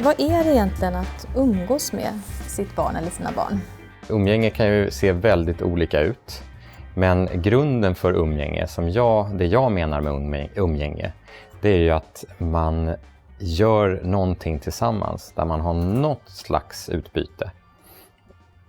Vad är det egentligen att umgås med sitt barn eller sina barn? Umgänge kan ju se väldigt olika ut. Men grunden för umgänge, det jag menar med umgänge, det är ju att man gör någonting tillsammans där man har något slags utbyte.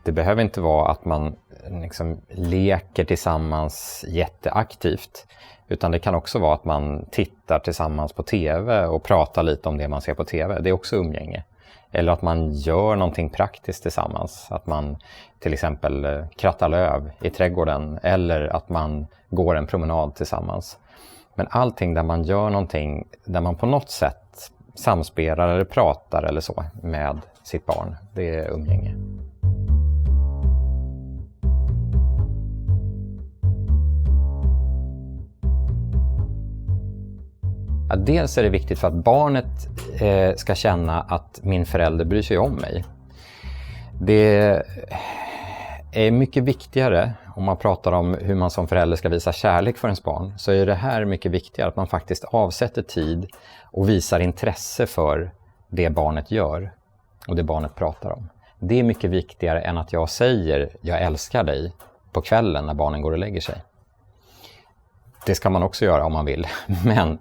Det behöver inte vara att man liksom leker tillsammans jätteaktivt, utan det kan också vara att man tittar tillsammans på tv och pratar lite om det man ser på tv. Det är också umgänge. Eller att man gör någonting praktiskt tillsammans. Att man till exempel krattar löv i trädgården eller att man går en promenad tillsammans. Men allting där man gör någonting där man på något sätt samspelar eller pratar eller så med sitt barn, det är umgänge. Ja, dels är det viktigt för att barnet ska känna att min förälder bryr sig om mig. Det är mycket viktigare, om man pratar om hur man som förälder ska visa kärlek för ens barn, så är det här mycket viktigare att man faktiskt avsätter tid och visar intresse för det barnet gör och det barnet pratar om. Det är mycket viktigare än att jag säger jag älskar dig på kvällen när barnen går och lägger sig. Det ska man också göra om man vill. Men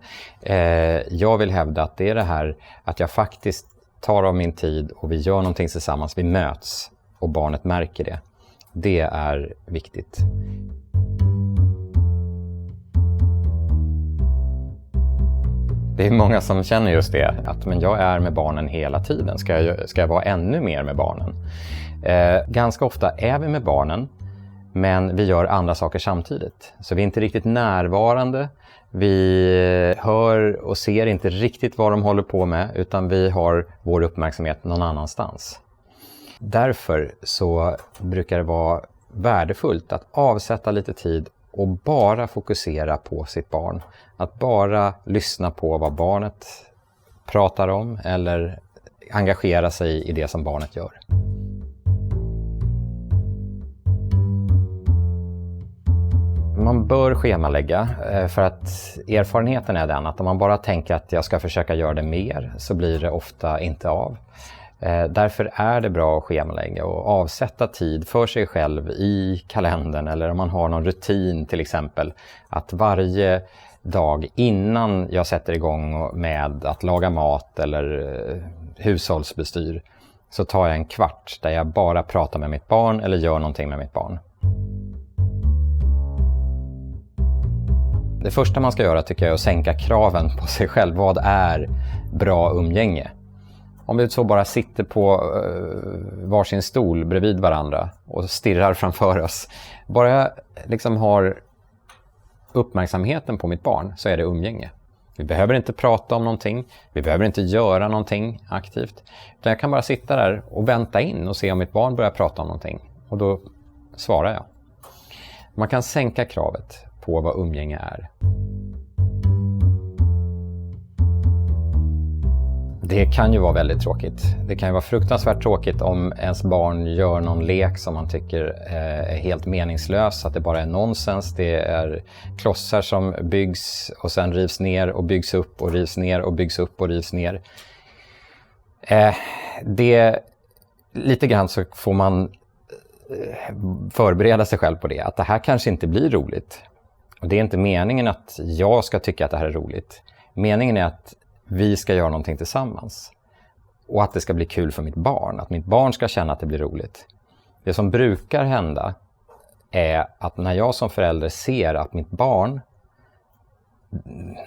jag vill hävda att det är det här att jag faktiskt tar av min tid och vi gör någonting tillsammans. Vi möts och barnet märker det. Det är viktigt. Det är många som känner just det. Att men jag är med barnen hela tiden. Ska jag vara ännu mer med barnen? Ganska ofta är vi med barnen. Men vi gör andra saker samtidigt. Så vi är inte riktigt närvarande. Vi hör och ser inte riktigt vad de håller på med. Utan vi har vår uppmärksamhet någon annanstans. Därför så brukar det vara värdefullt att avsätta lite tid och bara fokusera på sitt barn. Att bara lyssna på vad barnet pratar om eller engagera sig i det som barnet gör. Man bör schemalägga för att erfarenheten är den att om man bara tänker att jag ska försöka göra det mer så blir det ofta inte av. Därför är det bra att schemalägga och avsätta tid för sig själv i kalendern eller om man har någon rutin till exempel. Att varje dag innan jag sätter igång med att laga mat eller hushållsbestyr så tar jag en kvart där jag bara pratar med mitt barn eller gör någonting med mitt barn. Det första man ska göra tycker jag är att sänka kraven på sig själv. Vad är bra umgänge? Om vi så bara sitter på varsin stol bredvid varandra och stirrar framför oss. Bara jag liksom har uppmärksamheten på mitt barn så är det umgänge. Vi behöver inte prata om någonting. Vi behöver inte göra någonting aktivt. Utan jag kan bara sitta där och vänta in och se om mitt barn börjar prata om någonting. Och då svarar jag. Man kan sänka kravet på vad umgänge är. Det kan ju vara väldigt tråkigt. Det kan ju vara fruktansvärt tråkigt om ens barn gör någon lek som man tycker är helt meningslös. Att det bara är nonsens. Det är klossar som byggs och sen rivs ner och byggs upp och rivs ner och byggs upp och rivs ner. Lite grann så får man förbereda sig själv på det. Att det här kanske inte blir roligt. Och det är inte meningen att jag ska tycka att det här är roligt. Meningen är att vi ska göra någonting tillsammans. Och att det ska bli kul för mitt barn. Att mitt barn ska känna att det blir roligt. Det som brukar hända är att när jag som förälder ser att mitt barn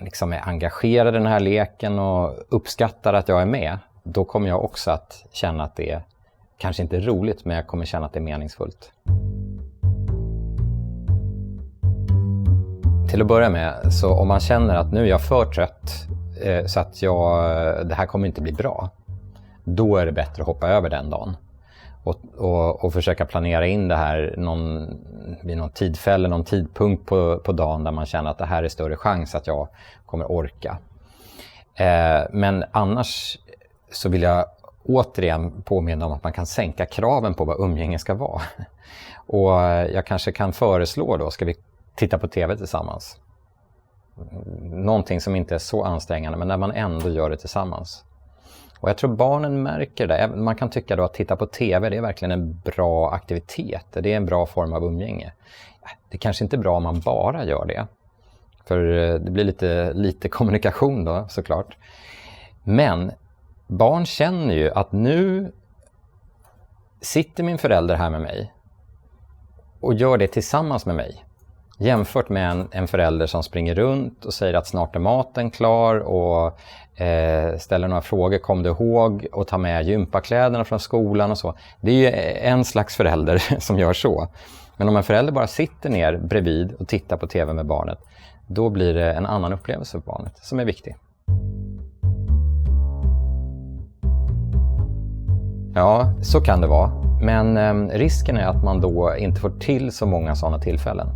liksom är engagerad i den här leken och uppskattar att jag är med. Då kommer jag också att känna att det kanske inte är roligt, men jag kommer känna att det är meningsfullt. Till att börja med, så om man känner att nu är jag för trött så att det här kommer inte bli bra, då är det bättre att hoppa över den dagen och försöka planera in det här vid någon tillfälle, någon tidpunkt på dagen där man känner att det här är större chans att jag kommer orka. Men annars så vill jag återigen påminna om att man kan sänka kraven på vad umgänge ska vara. Och jag kanske kan föreslå då, ska vi titta på tv tillsammans? Någonting som inte är så ansträngande men när man ändå gör det tillsammans. Och jag tror barnen märker det. Man kan tycka då att titta på TV, det är verkligen en bra aktivitet. Det är en bra form av umgänge. Det kanske inte är bra om man bara gör det. För det blir lite kommunikation då, såklart. Men barn känner ju att nu sitter min förälder här med mig och gör det tillsammans med mig. Jämfört med en förälder som springer runt och säger att snart är maten klar och ställer några frågor, kom du ihåg, och tar med gympakläderna från skolan och så. Det är ju en slags förälder som gör så. Men om en förälder bara sitter ner bredvid och tittar på TV med barnet, då blir det en annan upplevelse för barnet som är viktig. Ja, så kan det vara. Men risken är att man då inte får till så många sådana tillfällen.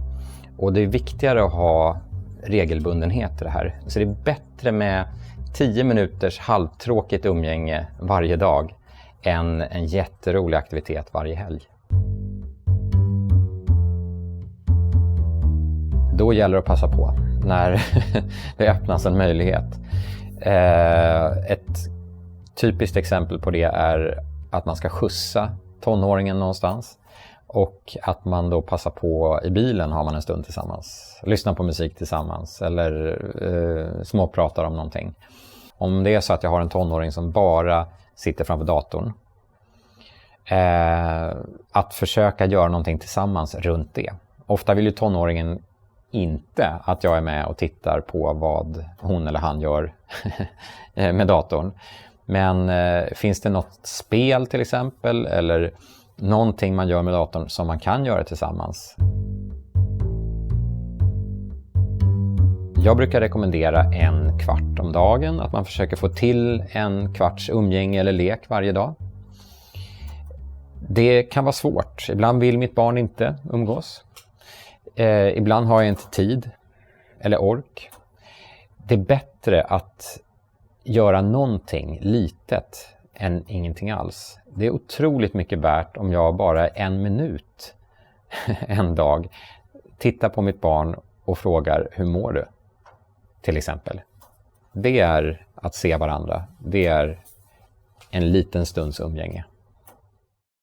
Och det är viktigare att ha regelbundenhet i det här. Så det är bättre med 10 minuters halvtråkigt umgänge varje dag än en jätterolig aktivitet varje helg. Då gäller det att passa på när det öppnas en möjlighet. Ett typiskt exempel på det är att man ska skjutsa tonåringen någonstans. Och att man då passar på i bilen, har man en stund tillsammans. Lyssnar på musik tillsammans eller småpratar om någonting. Om det är så att jag har en tonåring som bara sitter framför datorn. Att försöka göra någonting tillsammans runt det. Ofta vill ju tonåringen inte att jag är med och tittar på vad hon eller han gör med datorn. Men finns det något spel till exempel eller någonting man gör med datorn som man kan göra tillsammans? Jag brukar rekommendera 1 kvart om dagen, att man försöker få till 1 kvarts umgänge eller lek varje dag. Det kan vara svårt. Ibland vill mitt barn inte umgås. Ibland har jag inte tid eller ork. Det är bättre att göra någonting litet än ingenting alls. Det är otroligt mycket värt om jag bara 1 minut en dag tittar på mitt barn och frågar hur mår du? Till exempel. Det är att se varandra. Det är en liten stunds umgänge.